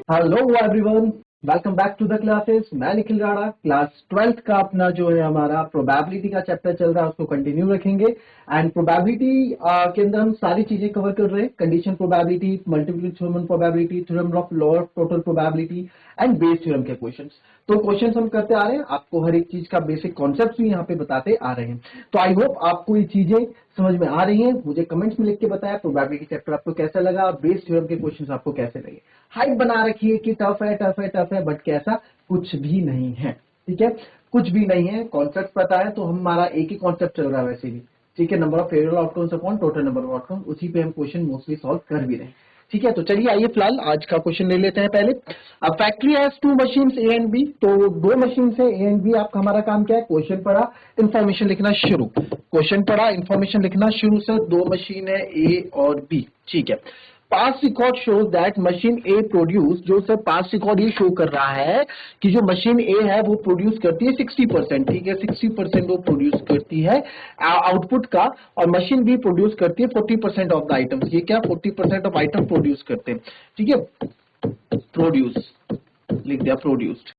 Hello everyone, welcome back to the classes. मैं Nikhil Rana. Class 12th का अपना जो है हमारा प्रोबेबिलिटी का चैप्टर चल रहा है, उसको कंटिन्यू रखेंगे। एंड प्रोबेबिलिटी के अंदर हम सारी चीजें कवर कर रहे हैं। Condition probability, multiple human probability, theorem of law of total probability and Bayes theorem के क्वेश्चंस। तो क्वेश्चंस हम करते आ रहे हैं, आपको हर एक चीज का बेसिक कॉन्सेप्ट भी यहाँ पे बताते आ रहे हैं। तो आई होप आपको ये चीजें समझ में आ रही हैं। मुझे कमेंट्स में लिख के बताया प्रोबेबिलिटी चैप्टर आपको कैसा लगा, बेस थ्योरम के क्वेश्चंस आपको कैसे लगे। हाइप बना रखी है कि टफ है टफ है टफ है, बट कैसा कुछ भी नहीं है। ठीक है, कुछ भी नहीं है। कॉन्सेप्ट पता है तो हमारा एक ही कॉन्सेप्ट चल रहा है वैसे भी। ठीक है, number of favourable outcomes upon total number of outcome, उसी पे हम क्वेश्चन मोस्टली सॉल्व कर भी रहे हैं। ठीक है, तो चलिए आइए फिलहाल आज का क्वेश्चन ले लेते हैं। पहले अब factory has two machines A and B, तो दो मशीन है ए एंड बी। आपका हमारा काम क्या है? क्वेश्चन पढ़ा, इंफॉर्मेशन लिखना शुरू। क्वेश्चन पढ़ा, इंफॉर्मेशन लिखना शुरू। सर दो मशीन है ए और बी। ठीक है, past record shows that machine A produce, जो सर पास्ट रिकॉर्ड ये शो कर रहा है कि जो मशीन ए है वो प्रोड्यूस करती है 60%। ठीक है, 60% वो प्रोड्यूस करती है आउटपुट का, और मशीन बी प्रोड्यूस करती है 40% ऑफ द आइटम्स। ये क्या 40% ऑफ आइटम प्रोड्यूस करते हैं। ठीक है, प्रोड्यूस लिख दिया, प्रोड्यूस्ड।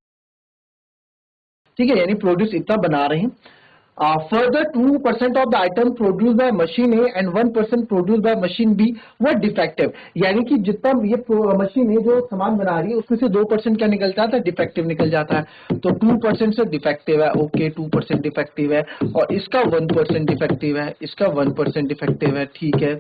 ठीक है, यानी प्रोड्यूस इतना बना रहे हैं। Further 2% of the item produce by machine A and 1% produce by machine B वो डिफेक्टिव। यानी कि जितना ये मशीन ए जो सामान बना रही है उसमें से 2% क्या निकल जाता है? डिफेक्टिव निकल जाता है। तो 2% से डिफेक्टिव है। ओके, 2% डिफेक्टिव है, और इसका 1% डिफेक्टिव है, इसका 1% डिफेक्टिव है। ठीक है,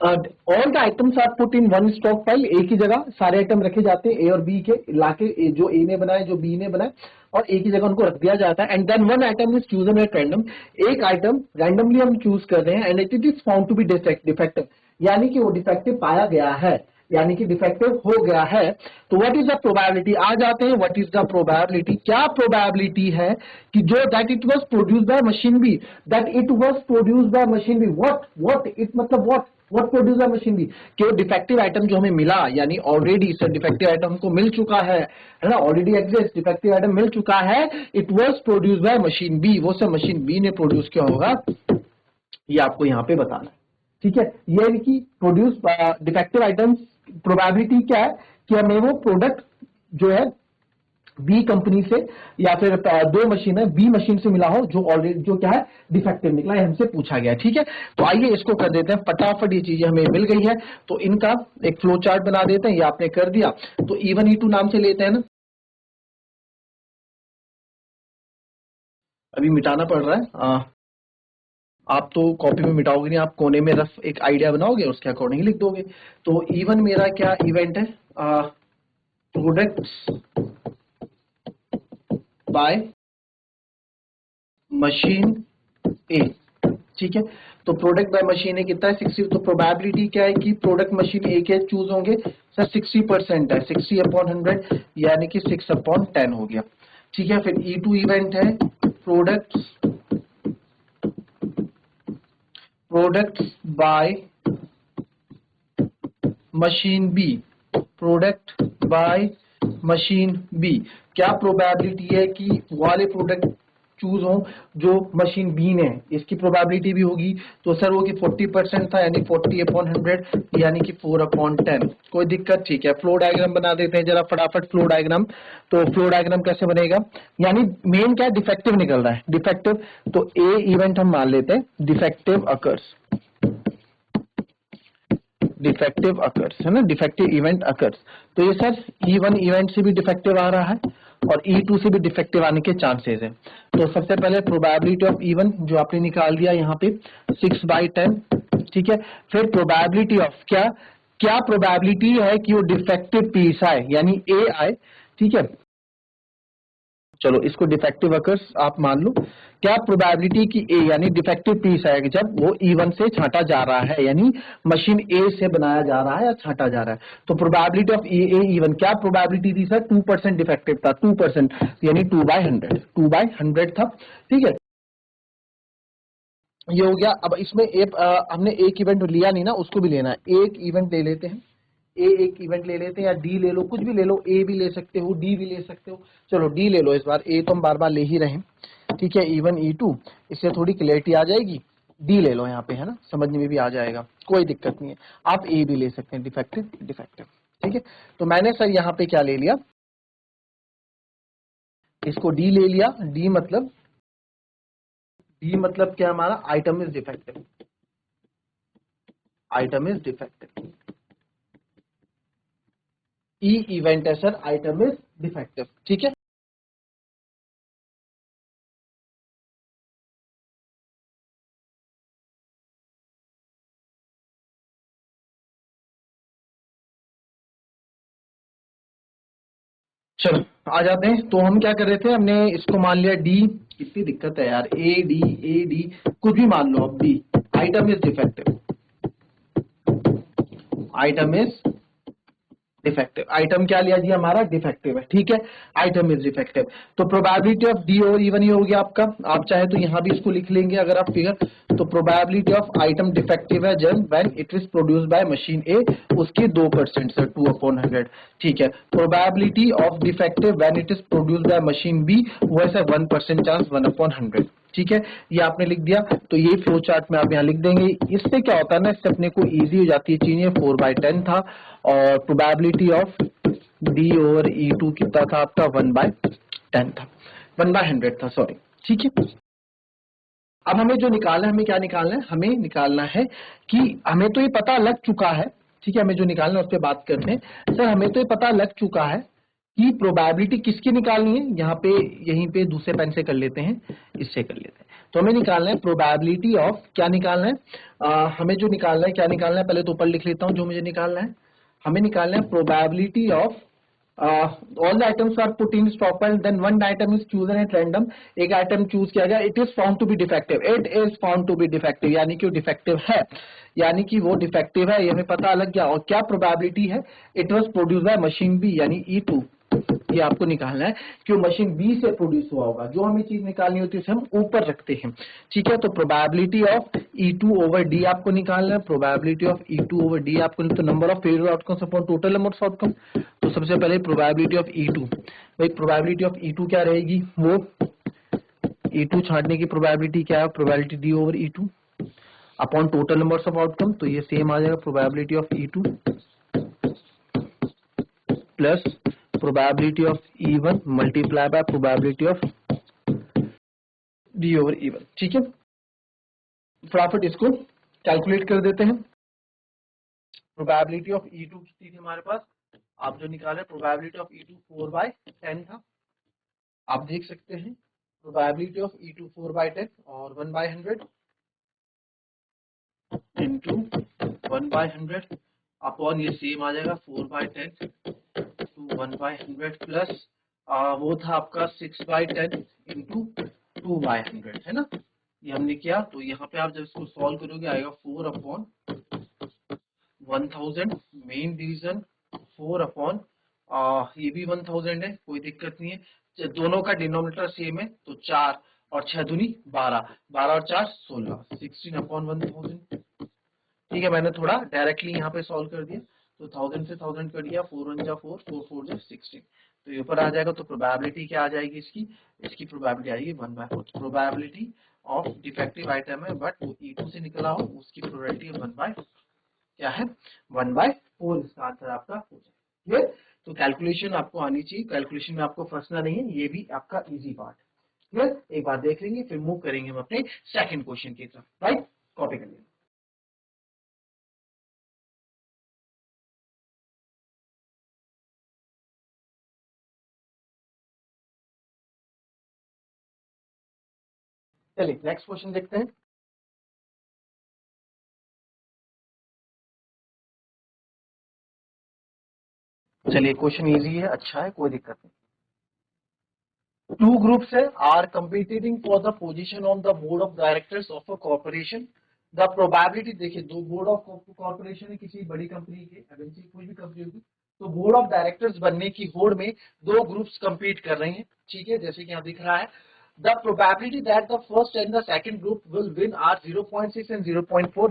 all the items are put in one stockpile. एक ही जगह सारे आइटम रखे जाते हैं, ए और बी के लाके, जो ए ने बनाए जो बी ने बनाए, और एक ही जगह उनको रख दिया जाता है। And then one item is chosen at random. एक आइटम रैंडमली हम चूज कर रहे हैं, and it is found to be defective, यानी कि वो डिफेक्टिव पाया गया है, यानी कि डिफेक्टिव हो गया है। तो व्हाट इज द प्रोबेबिलिटी? आ जाते हैं, व्हाट इज द प्रोबेबिलिटी? क्या प्रोबेबिलिटी है कि जो that it was produced by machine B, that it was produced by machine B, what it मतलब what produce by machine B, कि वो डिफेक्टिव आइटम जो हमें मिला, यानी ऑलरेडी सर डिफेक्टिव आइटम हमको मिल चुका है ना, ऑलरेडी एग्जिस्ट, डिफेक्टिव आइटम मिल चुका है। It was produced by machine B, वो सर मशीन बी ने प्रोड्यूस किया होगा, ये आपको यहाँ पे बताना है। ठीक है, ये कि प्रोड्यूस डिफेक्टिव आइटम्स प्रोबेबिलिटी क्या है कि हमें वो प्रोडक्ट जो है बी कंपनी से, या फिर दो मशीन है बी मशीन से मिला हो जो ऑलरेडी जो क्या है डिफेक्टिव निकला है, हमसे पूछा गया है। ठीक है, तो आइए इसको कर देते हैं फटाफट। ये चीजें हमें मिल गई है तो इनका एक फ्लो चार्ट बना देते हैं। ये आपने कर दिया तो E1 E2 नाम से लेते हैं ना, अभी मिटाना पड़ रहा है। आप तो कॉपी में मिटाओगे नहीं, आप कोने में रफ एक आइडिया बनाओगे और उसके अकॉर्डिंग लिख दोगे। तो E1 मेरा क्या इवेंट है? प्रोडक्ट्स बाय मशीन ए। ठीक है, तो प्रोडक्ट बाय मशीन ए कितना है? 60। तो प्रोबेबिलिटी क्या है कि प्रोडक्ट मशीन ए के चूज होंगे? सर 60% है, 60/100 यानी कि 6/10 हो गया। ठीक है, फिर E2 इवेंट है products by machine B, product by machine B. क्या प्रोबेबिलिटी है कि वाले प्रोडक्ट चूज हो जो मशीन बी ने? इसकी प्रोबेबिलिटी भी होगी। तो सर वो कि 40% था, यानी 40/100 यानी कि 4/10। कोई दिक्कत? ठीक है, फ्लो डायग्राम बना देते हैं जरा फटाफट फ्लो डायग्राम। तो फ्लो डायग्राम कैसे बनेगा? यानी मेन क्या डिफेक्टिव निकल रहा है, डिफेक्टिव। तो ए इवेंट हम मान लेते हैं डिफेक्टिव अकर्स, डिफेक्टिव अकर्स है ना, डिफेक्टिव इवेंट अकर्स। तो ये सर E1 इवेंट से भी डिफेक्टिव आ रहा है और E2 से भी डिफेक्टिव आने के चांसेस है। तो सबसे पहले प्रोबेबिलिटी ऑफ E1 जो आपने निकाल दिया यहाँ पे 6/10। ठीक है, फिर प्रोबेबिलिटी ऑफ क्या क्या प्रोबेबिलिटी है कि वो डिफेक्टिव पीस आए, यानी ए आए। ठीक है, चलो इसको डिफेक्टिव अकर्स आप मान लो। क्या प्रोबेबिलिटी की ए यानी डिफेक्टिव पीस आएगा जब वो E1 से छांटा जा रहा है, यानी मशीन ए से बनाया जा रहा है या छांटा जा रहा है। तो प्रोबेबिलिटी ऑफ ए E1 क्या प्रोबेबिलिटी थी सर? 2% डिफेक्टिव था, 2% यानी 2/100 था। ठीक है, ये हो गया। अब इसमें हमने एक इवेंट लिया नहीं ना, उसको भी लेना है। एक इवेंट ले लेते हैं, एक इवेंट ले लेते हैं, या डी ले लो, कुछ भी ले लो, ए भी ले सकते हो, डी भी ले सकते हो। चलो डी ले लो इस बार, ए तो हम बार बार ले ही रहे हैं। ठीक है, E1 E2, इससे थोड़ी क्लियरिटी आ जाएगी। डी ले लो यहाँ पे, है ना, समझने में भी आ जाएगा, कोई दिक्कत नहीं है। आप ए भी ले सकते हैं, डिफेक्टिव डिफेक्टिव, ठीक है। तो मैंने सर यहाँ पे क्या ले लिया, इसको डी ले लिया। डी मतलब क्या हमारा, item is defective, item is defective. E event है सर, आइटम इज डिफेक्टिव, ठीक है। चलो आ जाते हैं। तो हम क्या कर रहे थे, हमने इसको मान लिया डी, कितनी दिक्कत है यार, ए डी कुछ भी मान लो अब, D item is defective, item is defective. Item क्या लिया जी हमारा, डिफेक्टिव है, ठीक है, आइटम इज डिफेक्टिव। तो प्रोबेबिलिटी ऑफ डी और इवन ही हो गया आपका। आप चाहे तो यहां भी इसको लिख लेंगे अगर आप फिगर, तो प्रोबेबिलिटी ऑफ आइटम डिफेक्टिव है जब when it is produced by machine A, उसके 2% सर, 2/100, ठीक है। Probability of defective when it is produced by machine B, वो है सर 1% चांस, 1/100, ठीक है। ये आपने लिख दिया। तो ये फ्लो चार्ट में आप यहाँ लिख देंगे। इससे क्या होता है ना, इससे अपने को इजी हो जाती है चीजें। 4/10 था और probability of D over E2 कितना था आपका, 1/10 था, 1/100 था, सॉरी, ठीक है। अब हमें जो निकालना है, हमें क्या निकालना है, हमें निकालना है कि हमें तो ये पता लग चुका है, ठीक है, हमें जो निकालना है उस पर बात करते हैं। सर हमें तो ये पता लग चुका है कि प्रोबेबिलिटी किसकी निकालनी है, यहाँ पे यहीं पे दूसरे पेन से कर लेते हैं, इससे कर लेते हैं। तो हमें निकालना है प्रोबेबिलिटी ऑफ, क्या निकालना है, हमें जो निकालना है, क्या निकालना है, पहले तो ऊपर लिख लेता हूं जो मुझे निकालना है। हमें निकालना है probability of all the items are put in stock pile, then one item is chosen at random, एक आइटम चूज किया गया, it is found to be defective, it is found to be defective, यानी कि वो defective है, यानी कि वो डिफेक्टिव है, ये हमें पता लग गया। और क्या प्रोबेबिलिटी है, it was produce by machine B यानी E2, ये आपको निकालना है कि वो मशीन बी से प्रोड्यूस हुआ होगा। जो हमें चीज निकालनी होती है उसे हम ऊपर रखते हैं, ठीक है। तो probability of E2 over D आपको निकालना है, probability of E2 over D आपको, तो number of failure outcomes upon total number of outcome. तो सबसे पहले प्रोबेबिलिटी ऑफ E2, भाई प्रोबेबिलिटी ऑफ E2 क्या रहेगी, वो E2 छांटने की प्रोबेबिलिटी क्या है, probability D over E2 upon total numbers of outcome. तो ये सेम आ जाएगा, probability of E2 plus probability of E1 multiply by probability of D over E1, ठीक है। फटाफट इसको कैलकुलेट कर देते हैं। प्रोबेबिलिटी ऑफ E2 कितनी थी हमारे पास, आप जो निकाले, प्रोबेबिलिटी ऑफ E2 4/10 था, आप देख सकते हैं। प्रोबेबिलिटी ऑफ E2 4/10 और 1/100 इंटू 1/100 अपॉन, ये सेम आ जाएगा 4/10 टू 1/100 प्लस वो था आपका 6/10 इंटू 2/100, है ना, ये हमने किया। तो यहाँ पे आप जब इसको सॉल्व करोगे आएगा 4/1000, मेन डिवीजन 4 ये भी 1000 है, कोई दिक्कत नहीं है, दोनों का डिनोमिनेटर सेम है। तो 4 और 6 दूनी 12, 12 और 4 16, 16/1000, ठीक है। मैंने थोड़ा डायरेक्टली यहाँ पे सॉल्व कर दिया, तो 1000 से 1000 कर दिया, 4 1 जा 4, 4 4 जा 16, तो ये ऊपर आ जाएगा। तो प्रोबेबिलिटी क्या आ जाएगी इसकी प्रोबेबिलिटी आएगी 1/4। प्रोबेबिलिटी ऑफ डिफेक्टिव आइटम है बट वो E2 से निकला हो, उसकी प्रोबेबिलिटी 1/4 क्या है, 1/4 इसका आंसर आपका हो जाएगा। तो कैलकुलेशन आपको आनी चाहिए, कैलकुलेशन में आपको फंसना नहीं है, ये भी आपका इजी पार्ट है। एक बार देख लेंगे, फिर मूव करेंगे हम अपने सेकंड क्वेश्चन की तरफ, राइट, कॉपी कर लेंगे। चलिए नेक्स्ट क्वेश्चन देखते हैं। चलिए क्वेश्चन इजी है, अच्छा है, कोई दिक्कत नहीं। टू ग्रुप्स है are competing for the position on the board of directors of a corporation. The probability, देखिए दो बोर्ड ऑफ कॉर्पोरेशन है किसी बड़ी कंपनी के, एमएनसी कोई भी कंपनी होगी, तो बोर्ड ऑफ डायरेक्टर्स बनने की होड़ में दो ग्रुप्स कंपीट कर रहे हैं, ठीक है, जैसे कि यहाँ दिख रहा है। The probability that the first and the second group will win are 0.6 and 0.4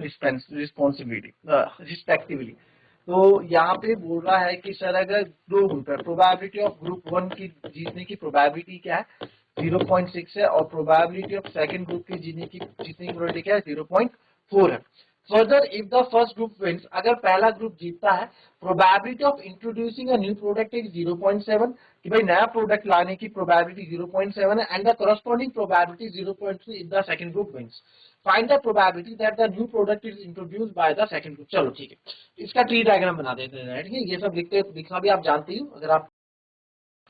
respectively. तो यहाँ पे बोल रहा है कि सर अगर दो ग्रुप है, प्रोबेबिलिटी ऑफ ग्रुप 1 की जीतने की प्रोबेबिलिटी क्या है, 0.6 है, और प्रोबेबिलिटी ऑफ सेकंड ग्रुप के जीतने की प्रोबेबिलिटी क्या है 0.4 है। Further if the first group wins, अगर पहला ग्रुप जीतता है, probability of introducing a new product is 0.7, कि भाई नया प्रोडक्ट लाने की प्रोबेबिलिटी 0.7 है, and the corresponding probability 0.3 if the second group wins. Find the probability that the new product is introduced by the second group. चलो ठीक है, इसका ट्री डायग्राम बना देते हैं, ठीक है। ये सब लिखना भी आप जानते ही हो, अगर आप,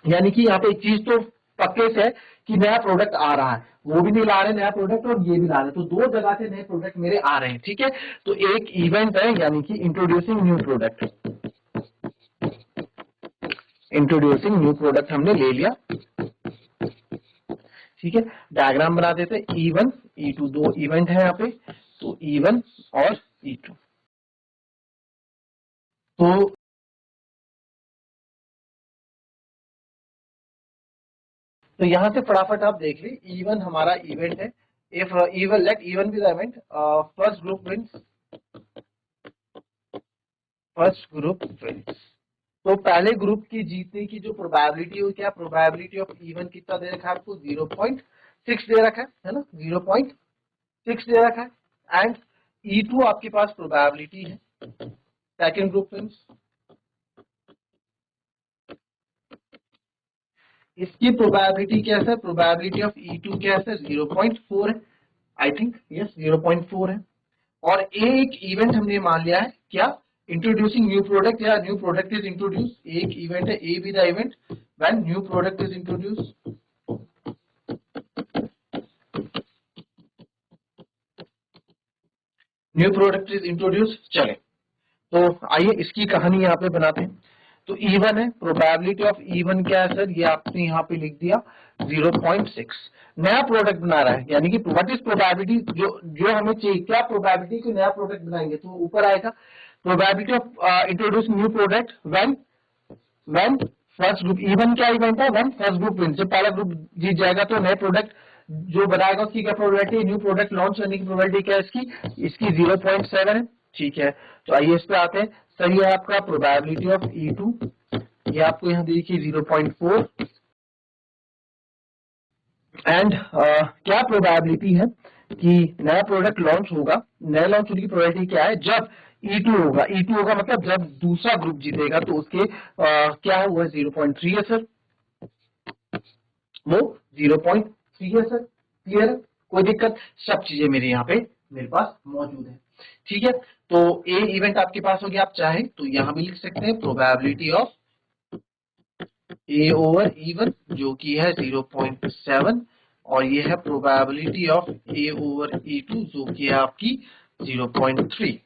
यानी कि यहाँ पे एक चीज तो पक्के से है कि नया प्रोडक्ट आ रहा है, वो भी नहीं ला रहे नया प्रोडक्ट और ये भी ला रहे, तो दो जगह से नए प्रोडक्ट मेरे आ रहे हैं, ठीक है। तो एक इवेंट है, यानी कि introducing new product, introducing new product हमने ले लिया, ठीक है। डायग्राम बना देते, E1 E2 दो इवेंट है यहाँ पे, तो E1 और E2। तो यहां से फटाफट आप देख ली, E1 हमारा इवेंट है। If even let E1 be the event, first group wins, first group wins. तो पहले ग्रुप की जीतने की जो प्रोबेबिलिटी हो, क्या प्रोबेबिलिटी ऑफ E1 कितना दे रखा है आपको 0.6 दे रखा है ना, 0.6 दे रखा है। एंड E2 आपके पास प्रोबेबिलिटी है सेकंड ग्रुप विंस, इसकी प्रोबेबिलिटी क्या है, प्रोबेबिलिटी ऑफ E2 क्या है 0.4 है, आई थिंक यस 0.4 है। और एक इवेंट हमने मान लिया है क्या, इंट्रोड्यूसिंग न्यू प्रोडक्ट, या न्यू प्रोडक्ट इज इंट्रोड्यूस, एक इवेंट है A B the event when new product is introduce, new product is introduce. चले, तो आइए इसकी कहानी यहाँ पे बनाते हैं। तो E1 है, प्रोबेबिलिटी ऑफ E1 क्या है सर, ये आपने यहाँ पे लिख दिया 0.6। नया प्रोडक्ट बना रहा है, यानी कि व्हाट इज प्रोबेबिलिटी, जो जो हमें चाहिए, क्या प्रोबेबिलिटी को नया प्रोडक्ट बनाएंगे तो ऊपर आएगा probability of introduce new product when first group. E1 क्या इवेंट है, व्हेन फर्स्ट ग्रुप विन, जब पहला ग्रुप जीत जाएगा तो नए प्रोडक्ट जो बनाएगा उसकी क्या प्रोबेबिलिटी, न्यू प्रोडक्ट लॉन्च करने की प्रोबेबिलिटी क्या है इसकी 0.7 है, ठीक है। तो आइए इस पे आते हैं। सर ये आपका प्रोबेबिलिटी ऑफ E2, ये आपको यहाँ देखिए 0.4, एंड क्या प्रोबेबिलिटी है कि नया प्रोडक्ट लॉन्च होगा, नया लॉन्च होने की प्रोबेबिलिटी क्या है, जब E2 होगा, E2 होगा मतलब जब दूसरा ग्रुप जीतेगा, तो उसके क्या है, वो 0.3 है सर, वो 0.3 है सर, क्लियर है, कोई दिक्कत, सब चीजें मेरे यहाँ पे मेरे पास मौजूद है, ठीक है। तो ए इवेंट आपके पास हो गया, आप चाहे तो यहां भी लिख सकते हैं probability of A over E1 जो कि है 0.7, और ये है probability of A over E2 जो कि है आपकी 0.3,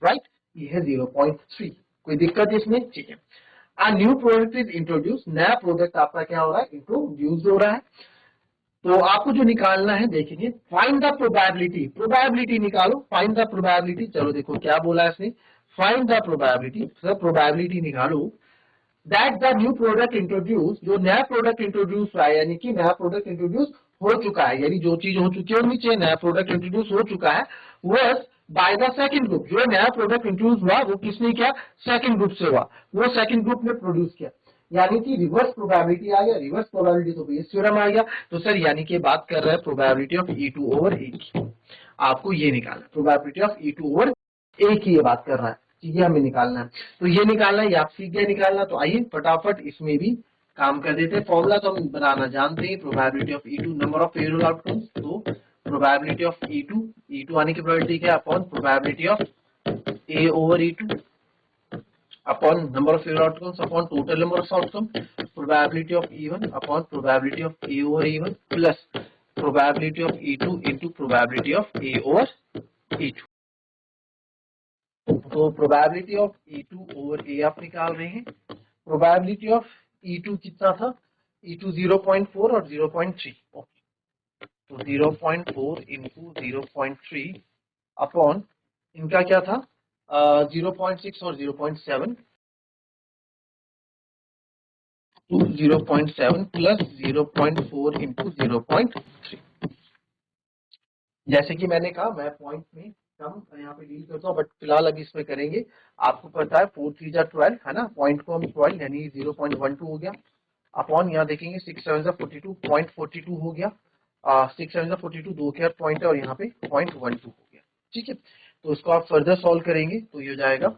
राइट, ये है 0.3, कोई दिक्कत इसमें, ठीक है। अ न्यू प्रोडक्ट इज इंट्रोड्यूस, नया प्रोडक्ट आपका क्या हो रहा है, इंट्रोड्यूस हो रहा है। तो आपको जो निकालना है देखेंगे, फाइंड द प्रोबेबिलिटी, प्रोबेबिलिटी निकालो, फाइंड द प्रोबेबिलिटी। चलो देखो क्या बोला है इसने, find the probability, sir probability निकालो that the new product introduce, जो नया प्रोडक्ट इंट्रोड्यूस हुआ है, यानी कि नया प्रोडक्ट इंट्रोड्यूस हो चुका है, यानी जो चीज हो चुकी है नीचे नया प्रोडक्ट इंट्रोड्यूस हो चुका है, वह बाय द सेकंड ग्रुप, जो नया प्रोडक्ट इंट्रोड्यूस हुआ वो किसने किया, सेकंड ग्रुप से हुआ, वो सेकंड ग्रुप ने प्रोड्यूस किया, यानी कि रिवर्स प्रोबेबिलिटी आ गया, रिवर्स प्रोबेबिलिटी तो बेस थ्योरम आ गया। तो सर यानी कि बात कर रहा है probability of E2 over A की, आपको ये निकालना है probability of E2 over A की, ये बात कर रहा है, ये हमें निकालना है। तो ये निकालना है, ये आप सीख गए निकालना, तो आइए फटाफट इसमें भी काम कर देते हैं। फॉर्मूला तो हम बनाना जानते हैं, probability of E2 number of favourable outcomes, तो प्रोबेबिलिटी ऑफ E2 आने की प्रोबेबिलिटी क्या, upon probability of A over E2 upon number of favorable outcomes upon total number of outcomes, probability of E1 upon probability of A over E1 plus probability of E2 into probability of A over E2। तो probability of E2 over A आप निकाल रहे हैं, probability of E2 कितना था, E2 0.4 और 0.3, तो 0.4 into 0.3 upon इनका क्या था 0.6 और 0.7, to 0.7 plus 0.4 into 0.3। जैसे कि मैंने कहा मैं पॉइंट में कम यहाँ पे डील करता हूँ, बट फिलहाल अभी इसमें करेंगे। आपको पता है 4 3 जा 12 है ना, पॉइंट को हम 12 यानी 0.12 हो गया अपॉन यहाँ देखेंगे 6 7 42 0.42 हो गया, 6 7 42 2 के पॉइंट है और यहाँ पे 0.12 हो गया। ठीक है, तो इसको आप फर्दर सॉल्व करेंगे तो ये हो जाएगा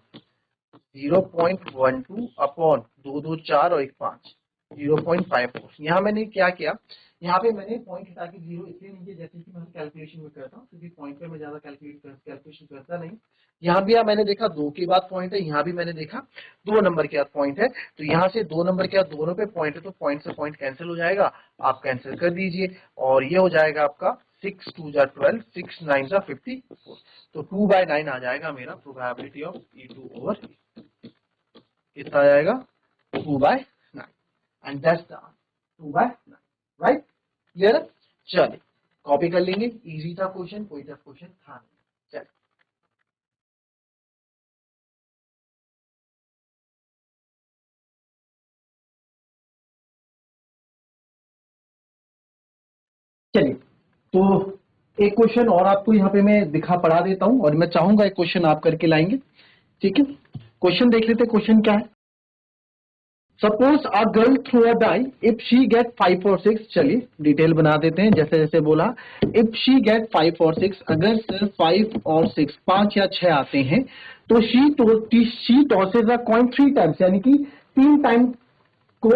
0.12 अपॉन 2 2 4 और 1 5 0.54। यहाँ मैंने क्या किया, यहाँ पे मैंने पॉइंट हटा के जीरो इसलिए नहीं किया जैसे कि मैं कैलकुलेशन में करता हूँ, क्योंकि पॉइंट पे मैं ज्यादा कैलकुलेशन करता नहीं। यहाँ भी मैंने देखा 2 के बाद पॉइंट है, यहाँ भी मैंने देखा 2 नंबर के बाद पॉइंट है, तो यहाँ से 2 नंबर के बाद दोनों पे पॉइंट है तो पॉइंट से पॉइंट कैंसिल हो जाएगा, आप कैंसिल कर दीजिए और ये हो जाएगा आपका 6 2 12 6 9 54, तो 2/9 आ जाएगा मेरा प्रोबेबिलिटी ऑफ E2 ओवर कितना आ जाएगा 2/9 and that's the 2/9, right? Clear है? चलिए कॉपी कर लेंगे, इजी था क्वेश्चन, कोई टफ क्वेश्चन था नहीं। चलिए चलिए, तो एक क्वेश्चन और आपको यहाँ पे मैं दिखा पढ़ा देता हूं और मैं चाहूंगा एक क्वेश्चन आप करके लाएंगे। ठीक है, क्वेश्चन देख लेते, क्वेश्चन क्या है। Suppose a girl throw a die if she get 5 और 6। चलिए डिटेल बना देते हैं जैसे जैसे बोला। इफ शी गेट 5 और 6, अगर सिर्फ 5 और 6 5 या 6 आते हैं तो she tosses a coin 3 times, यानी कि 3 टाइम को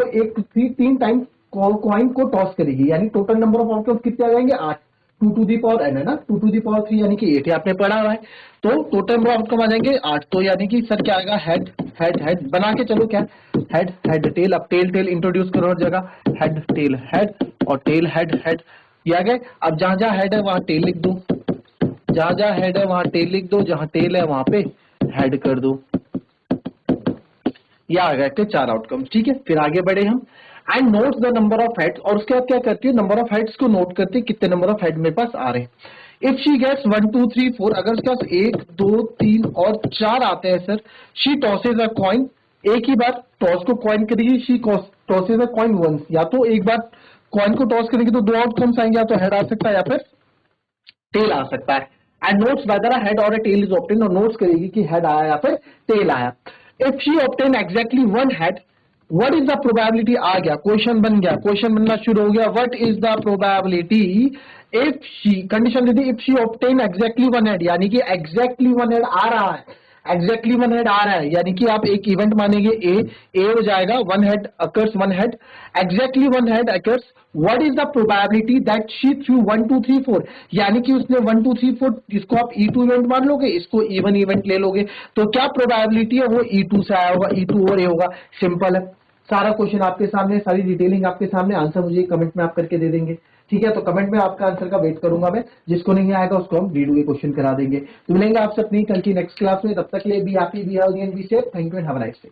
तीन टाइम कॉइन को टॉस करेगी, यानी टोटल नंबर ऑफ आउटकम्स कितने आ जाएंगे 8, 2 टू दी पावर n है ना, 2 टू दी पावर 3 यानी कि 8 आपने पढ़ा हुआ है, तो टोटल नंबर ऑफ आउटकम आ जाएंगे 8। तो यानी कि सर क्या आएगा, हेड हेड हेड बना के चलो, क्या हेड हेड टेल, अब टेल टेल इंट्रोड्यूस करो हर जगह, head tail head or tail head head, ये आ गए। अब जहां जहां हेड है वहां टेल लिख दो, जहां जहां हेड है वहां टेल लिख दो, जहां टेल है वहां पे हेड कर दो, ये आ गए थे 4 आउटकम। ठीक है, फिर आगे बढ़े हम and note the number of heads, और उसके बाद क्या करती है, नंबर ऑफ हेड्स को नोट करती है, कितने नंबर ऑफ हेड मेरे पास आ रहे हैं। इफ शी गेट्स 1 2 3 4, अगर उसके पास 1 2 3 और 4 आते हैं sir, she tosses a coin, एक ही बार टॉस को कॉइन करेगी, she tosses a coin once, या तो एक बार कॉइन को टॉस करेंगे तो 2 आउटकम्स आएंगे, या तो हेड आ सकता है या फिर टेल आ सकता है। And notes whether head or tail is obtain, और नोट्स करेगी कि हेड आया या फिर टेल आया। If she obtain exactly 1 head, what is the probability, आ गया क्वेश्चन बन गया, क्वेश्चन बनना शुरू हो गया, what is the probability if she, condition दे दी, if she obtain exactly 1 head, यानी कि एग्जैक्टली 1 हेड आ रहा है, एग्जैक्टली 1 हेड आ रहा है, यानी कि आप एक इवेंट मानेंगे ए हो जाएगा 1 head occurs, 1 head exactly 1 head occurs, what is the probability that she threw 1 2 3 4, यानी कि उसने 1 2 3 4, इसको आप E2 इवेंट मान लोगे, इसको E1 इवेंट ले लोगे, तो क्या प्रोबेबिलिटी है, वो E2 से आया होगा, E2 और ए होगा। सिंपल है, सारा क्वेश्चन आपके सामने, सारी डिटेलिंग आपके सामने, आंसर मुझे कमेंट में आप करके दे देंगे। ठीक है, तो कमेंट में आपका आंसर का वेट करूंगा मैं, जिसको नहीं आएगा उसको हम रीडू के क्वेश्चन करा देंगे। तो मिलेंगे आपसे अपनी कल की नेक्स्ट क्लास में, तब तक के लिए be happy, be healthy and be safe. Thank you and have a nice day.